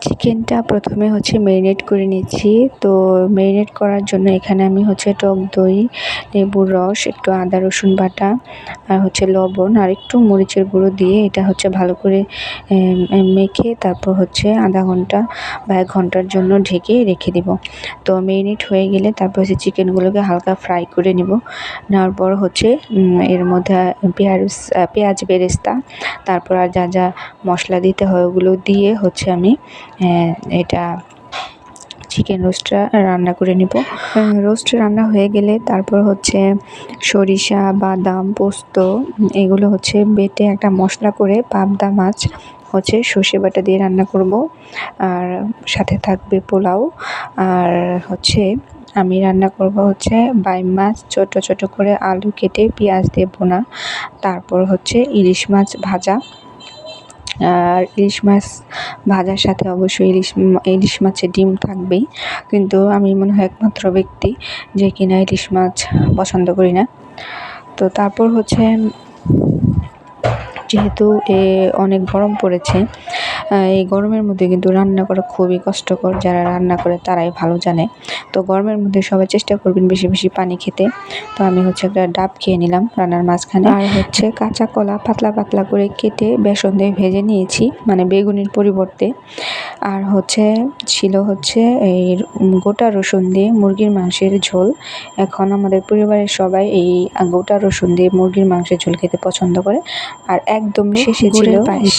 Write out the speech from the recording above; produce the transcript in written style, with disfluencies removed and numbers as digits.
চিকেনটা প্রথমে ম্যারিনেট করে নিচ্ছি। তো ম্যারিনেট করার জন্য এখানে আমি টক দই, লেবুর রস, একটু আদা রসুন বাটা আর লবণ আর একটু মরিচের গুঁড়ো দিয়ে এটা ভালো করে মেখে তারপর আধা ঘন্টা বা 1 ঘন্টার জন্য ঢেকে রেখে দিব। তো ম্যারিনেট হয়ে গেলে তারপর চিকেনগুলোকে হালকা ফ্রাই করে নেব। নেওয়ার পর এর মধ্যে পেঁয়াজ বেরেস্তা, তারপর আর যা যা মশলা দিতে হয় ওগুলো দিয়ে আমি এটা চিকেন রোস্টটা রান্না করে নিব। রোস্ট রান্না হয়ে গেলে তারপর সরিষা, বাদাম, পোস্ত এগুলো বেটে একটা মশলা করে পাবদা মাছ সর্ষে বাটা দিয়ে রান্না করব। আর সাথে থাকবে পোলাও। আর আমি রান্না করব বাইম মাছ, ছোট ছোট করে আলু কেটে পেঁয়াজ দিয়ে বোনা। তারপর ইলিশ মাছ ভাজা। আর ইলিশ মাছ ভাজার সাথে অবশ্যই ইলিশ মাছের ডিম থাকবেই। কিন্তু আমি মনে হয় একমাত্র ব্যক্তি যে কিনা ইলিশ মাছ পছন্দ করি না। তো তারপর যেহেতু অনেক গরম পড়েছে, এই গরমের মধ্যে কিন্তু রান্না করা খুবই কষ্টকর। যারা রান্না করে তারাই ভালো জানে। তো গরমের মধ্যে সবাই চেষ্টা করবেন বেশি বেশি পানি খেতে। তো আমি একটা ডাব খেয়ে নিলাম রান্নার মাঝখানে। আর কাঁচা কলা পাতলা পাতলা করে কেটে বেসন দিয়ে ভেজে নিয়েছি, মানে বেগুনির পরিবর্তে। আর ছিল এই গোটা রসুন দিয়ে মুরগির মাংসের ঝোল। এখন আমাদের পরিবারের সবাই এই গোটা রসুন দিয়ে মুরগির মাংসের ঝোল খেতে পছন্দ করে। আর একদম শেষে ছিল পায়েস।